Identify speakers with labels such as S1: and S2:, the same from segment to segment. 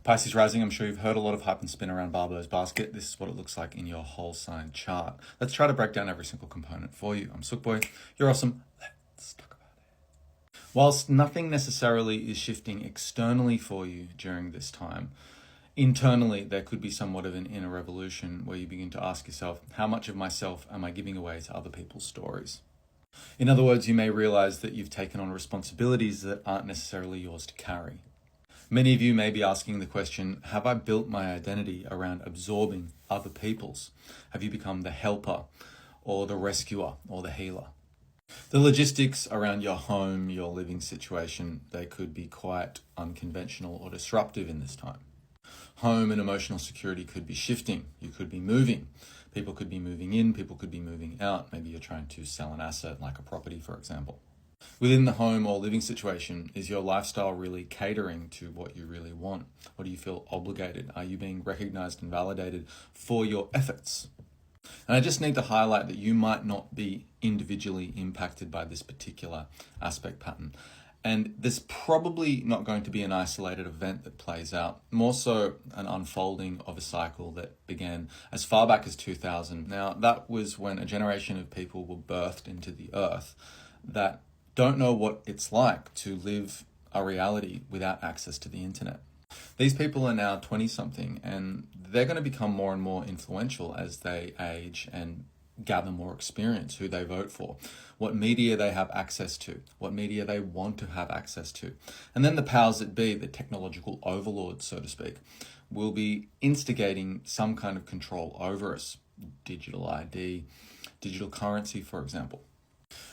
S1: Pisces rising, I'm sure you've heard a lot of hype and spin around Barbo's basket. This is what it looks like in your whole sign chart. Let's try to break down every single component for you. I'm Sook Boy. You're awesome. Let's talk about it. Whilst nothing necessarily is shifting externally for you during this time, internally there could be somewhat of an inner revolution where you begin to ask yourself, how much of myself am I giving away to other people's stories? In other words, you may realize that you've taken on responsibilities that aren't necessarily yours to carry. Many of you may be asking the question, have I built my identity around absorbing other people's? Have you become the helper or the rescuer or the healer? The logistics around your home, your living situation, they could be quite unconventional or disruptive in this time. Home and emotional security could be shifting. You could be moving. People could be moving in, people could be moving out. Maybe you're trying to sell an asset like a property, for example. Within the home or living situation, is your lifestyle really catering to what you really want? Or do you feel obligated? Are you being recognized and validated for your efforts? And I just need to highlight that you might not be individually impacted by this particular aspect pattern. And there's probably not going to be an isolated event that plays out, more so an unfolding of a cycle that began as far back as 2000. Now, that was when a generation of people were birthed into the earth that don't know what it's like to live a reality without access to the internet. These people are now 20-something, and they're going to become more and more influential as they age and gather more experience, who they vote for, what media they have access to, what media they want to have access to. And then the powers that be, the technological overlords, so to speak, will be instigating some kind of control over us. Digital ID, digital currency, for example.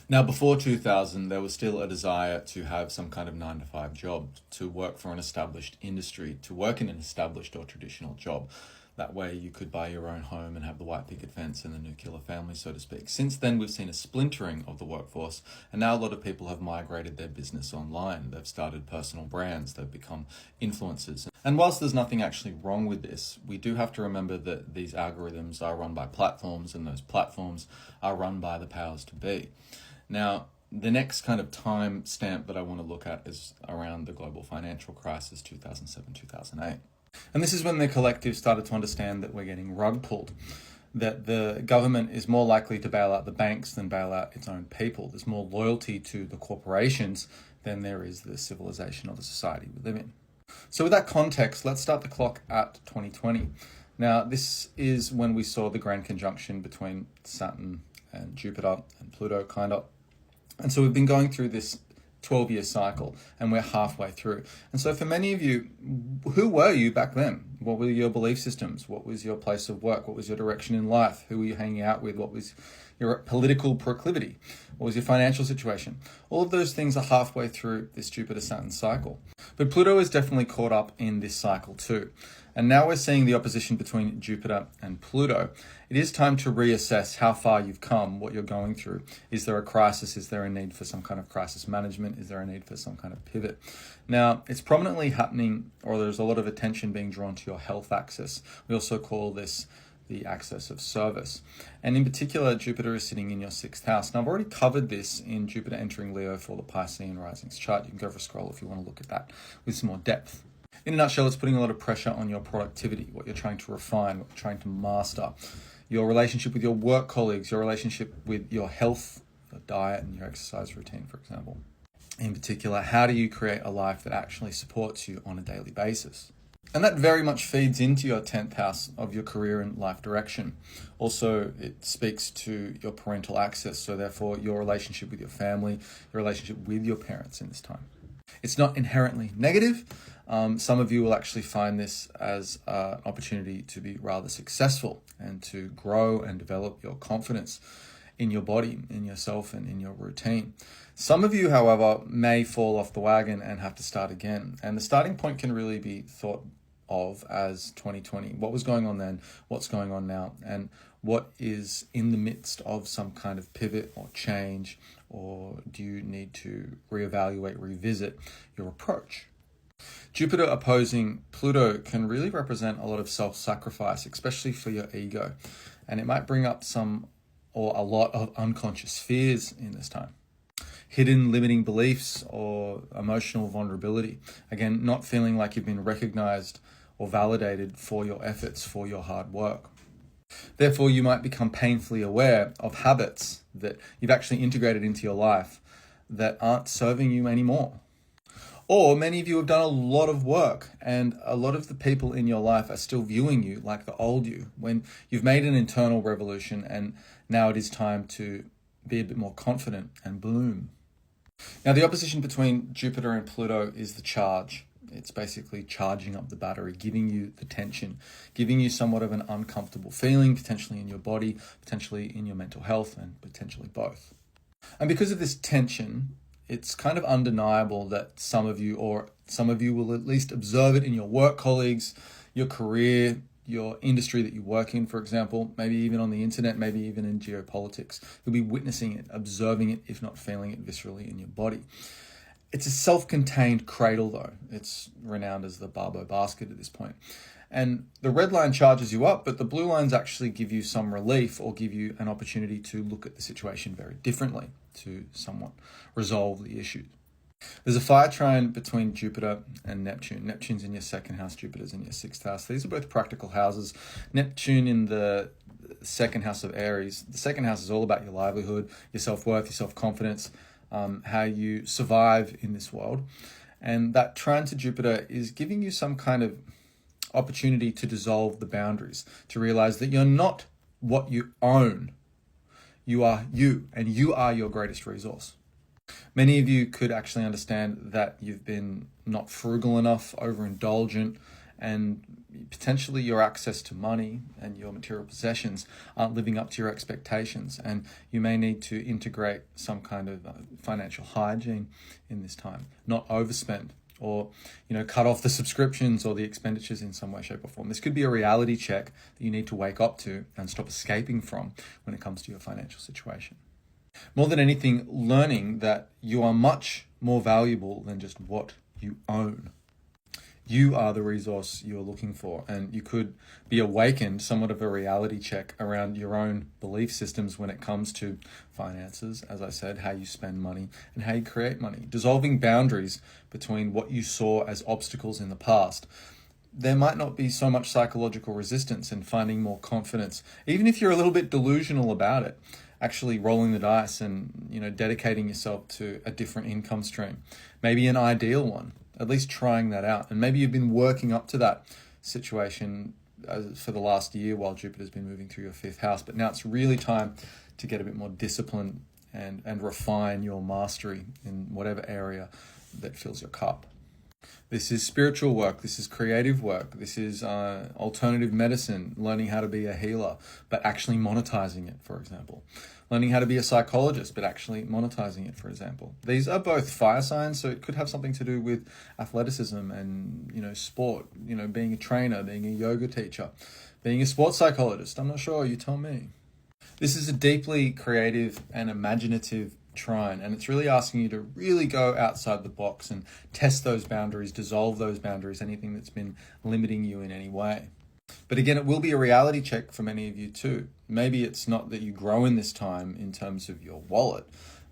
S1: Now, before 2000, there was still a desire to have some kind of 9-to-5 job, to work for an established industry, to work in an established or traditional job. That way you could buy your own home and have the white picket fence and the nuclear family, so to speak. Since then, we've seen a splintering of the workforce, and now a lot of people have migrated their business online. They've started personal brands, they've become influencers. And whilst there's nothing actually wrong with this, we do have to remember that these algorithms are run by platforms, and those platforms are run by the powers to be. Now, the next kind of time stamp that I want to look at is around the global financial crisis, 2007-2008. And this is when the collective started to understand that we're getting rug pulled, that the government is more likely to bail out the banks than bail out its own people. There's more loyalty to the corporations than there is the civilization or the society we live in. So with that context, let's start the clock at 2020. Now, this is when we saw the grand conjunction between Saturn and Jupiter and Pluto, kind of. And so we've been going through this 12-year cycle, and we're halfway through. And so for many of you, who were you back then? What were your belief systems? What was your place of work? What was your direction in life? Who were you hanging out with? What was your political proclivity? What was your financial situation? All of those things are halfway through this Jupiter-Saturn cycle. But Pluto is definitely caught up in this cycle too. And now we're seeing the opposition between Jupiter and Pluto. It is time to reassess how far you've come, what you're going through. Is there a crisis? Is there a need for some kind of crisis management? Is there a need for some kind of pivot? Now, it's prominently happening, or there's a lot of attention being drawn to your health axis. We also call this the axis of service. And in particular, Jupiter is sitting in your 6th house. Now, I've already covered this in Jupiter entering Leo for the Piscean risings chart. You can go for a scroll if you want to look at that with some more depth. In a nutshell, it's putting a lot of pressure on your productivity, what you're trying to refine, what you're trying to master, your relationship with your work colleagues, your relationship with your health, your diet, and your exercise routine, for example. In particular, how do you create a life that actually supports you on a daily basis? And that very much feeds into your 10th house of your career and life direction. Also, it speaks to your parental access, so therefore your relationship with your family, your relationship with your parents in this time. It's not inherently negative. Some of you will actually find this as an opportunity to be rather successful and to grow and develop your confidence in your body, in yourself, and in your routine. Some of you, however, may fall off the wagon and have to start again. And the starting point can really be thought of as 2020. What was going on then? What's going on now? And what is in the midst of some kind of pivot or change? Or do you need to reevaluate, revisit your approach? Jupiter opposing Pluto can really represent a lot of self-sacrifice, especially for your ego. And it might bring up some or a lot of unconscious fears in this time. Hidden limiting beliefs or emotional vulnerability. Again, not feeling like you've been recognized or validated for your efforts, for your hard work. Therefore, you might become painfully aware of habits that you've actually integrated into your life that aren't serving you anymore. Or many of you have done a lot of work, and a lot of the people in your life are still viewing you like the old you, when you've made an internal revolution and now it is time to be a bit more confident and bloom. Now, the opposition between Jupiter and Pluto is the charge. It's basically charging up the battery, giving you the tension, giving you somewhat of an uncomfortable feeling, potentially in your body, potentially in your mental health, and potentially both. And because of this tension, it's kind of undeniable that some of you will at least observe it in your work colleagues, your career, your industry that you work in, for example, maybe even on the internet, maybe even in geopolitics. You'll be witnessing it, observing it, if not feeling it viscerally in your body. It's a self-contained cradle, though. It's renowned as the Barbo basket at this point. And the red line charges you up, but the blue lines actually give you some relief or give you an opportunity to look at the situation very differently, to somewhat resolve the issues. There's a fire trine between Jupiter and Neptune. Neptune's in your second house, Jupiter's in your sixth house. These are both practical houses. Neptune in the second house of Aries. The second house is all about your livelihood, your self-worth, your self-confidence, how you survive in this world. And that trine to Jupiter is giving you some kind of opportunity to dissolve the boundaries, to realize that you're not what you own. You are you, and you are your greatest resource. Many of you could actually understand that you've been not frugal enough, overindulgent, and potentially your access to money and your material possessions aren't living up to your expectations, and you may need to integrate some kind of financial hygiene in this time, not overspend, or cut off the subscriptions or the expenditures in some way, shape, or form. This could be a reality check that you need to wake up to and stop escaping from when it comes to your financial situation. More than anything, learning that you are much more valuable than just what you own. You are the resource you're looking for, and you could be awakened somewhat of a reality check around your own belief systems when it comes to finances, as I said, how you spend money and how you create money, dissolving boundaries between what you saw as obstacles in the past. There might not be so much psychological resistance and finding more confidence, even if you're a little bit delusional about it. Actually rolling the dice and dedicating yourself to a different income stream, maybe an ideal one, at least trying that out. And maybe you've been working up to that situation for the last year while Jupiter's been moving through your fifth house, but now it's really time to get a bit more disciplined and refine your mastery in whatever area that fills your cup. This is spiritual work, this is creative work, this is alternative medicine, learning how to be a healer, but actually monetizing it, for example. Learning how to be a psychologist, but actually monetizing it, for example. These are both fire signs, so it could have something to do with athleticism and, sport, being a trainer, being a yoga teacher, being a sports psychologist. I'm not sure, you tell me. This is a deeply creative and imaginative trine, and it's really asking you to really go outside the box and test those boundaries, dissolve those boundaries, anything that's been limiting you in any way. But again, it will be a reality check for many of you too. Maybe it's not that you grow in this time in terms of your wallet,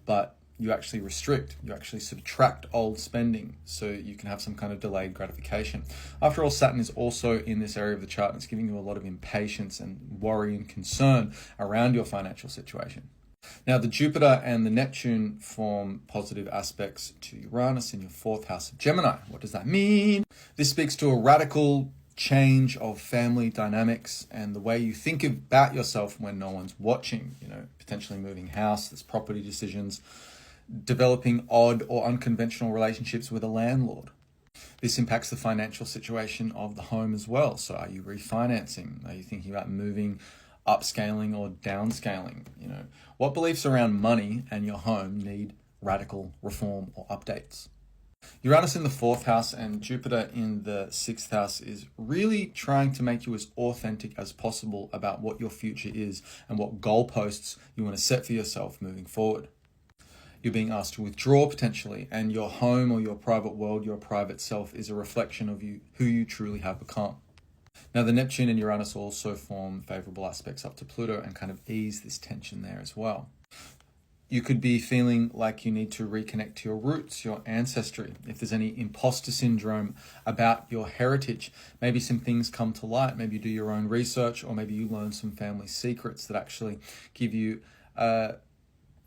S1: but you actually restrict, you actually subtract old spending so you can have some kind of delayed gratification. After all, Saturn is also in this area of the chart, and it's giving you a lot of impatience and worry and concern around your financial situation. Now, the Jupiter and the Neptune form positive aspects to Uranus in your fourth house of Gemini. What does that mean? This speaks to a radical change of family dynamics and the way you think about yourself when no one's watching, potentially moving house, there's property decisions, developing odd or unconventional relationships with a landlord. This impacts the financial situation of the home as well. So are you refinancing? Are you thinking about moving, upscaling or downscaling? What beliefs around money and your home need radical reform or updates? Uranus in the fourth house and Jupiter in the sixth house is really trying to make you as authentic as possible about what your future is and what goalposts you want to set for yourself moving forward. You're being asked to withdraw potentially, and your home or your private world, your private self, is a reflection of you, who you truly have become. Now, the Neptune and Uranus also form favorable aspects up to Pluto and kind of ease this tension there as well. You could be feeling like you need to reconnect to your roots, your ancestry. If there's any imposter syndrome about your heritage, maybe some things come to light. Maybe you do your own research, or maybe you learn some family secrets that actually give you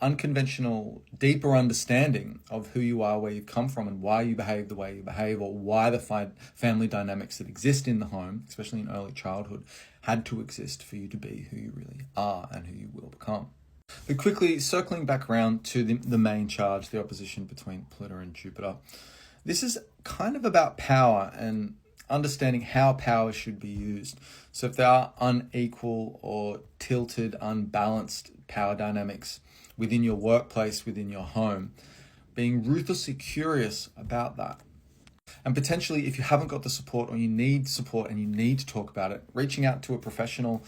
S1: unconventional, deeper understanding of who you are, where you've come from, and why you behave the way you behave, or why the family dynamics that exist in the home, especially in early childhood, had to exist for you to be who you really are and who you will become. But quickly, circling back around to the main charge, the opposition between Pluto and Jupiter. This is kind of about power and understanding how power should be used. So if there are unequal or tilted, unbalanced power dynamics within your workplace, within your home, being ruthlessly curious about that. And potentially, if you haven't got the support, or you need support and you need to talk about it, reaching out to a professional,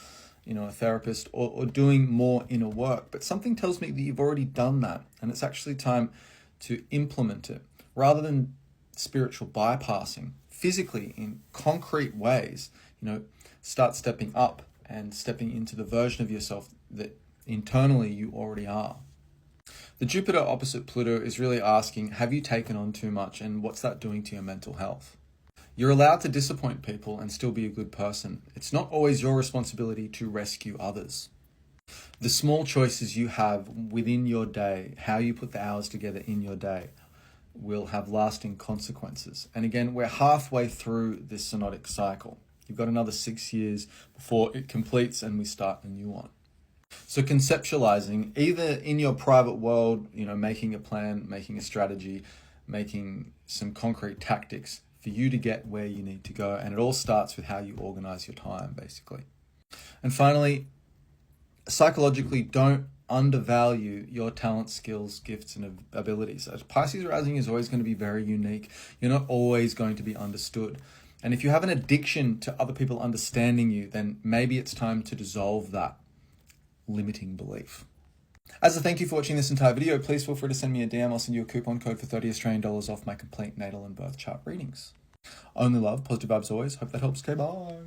S1: a therapist, or doing more inner work. But something tells me that you've already done that, and it's actually time to implement it rather than spiritual bypassing. Physically, in concrete ways, start stepping up and stepping into the version of yourself that internally you already are. The Jupiter opposite Pluto is really asking, have you taken on too much, and what's that doing to your mental health? You're allowed to disappoint people and still be a good person. It's not always your responsibility to rescue others. The small choices you have within your day, how you put the hours together in your day, will have lasting consequences. And again, we're halfway through this synodic cycle. You've got another 6 years before it completes and we start a new one. So conceptualizing, either in your private world, making a plan, making a strategy, making some concrete tactics for you to get where you need to go. And it all starts with how you organize your time, basically. And finally, psychologically, don't undervalue your talent, skills, gifts, and abilities. As Pisces rising is always going to be very unique. You're not always going to be understood. And if you have an addiction to other people understanding you, then maybe it's time to dissolve that limiting belief. As a thank you for watching this entire video, please feel free to send me a DM. I'll send you a coupon code for 30 Australian dollars off my complete natal and birth chart readings. Only love, positive vibes always. Hope that helps. Okay, bye.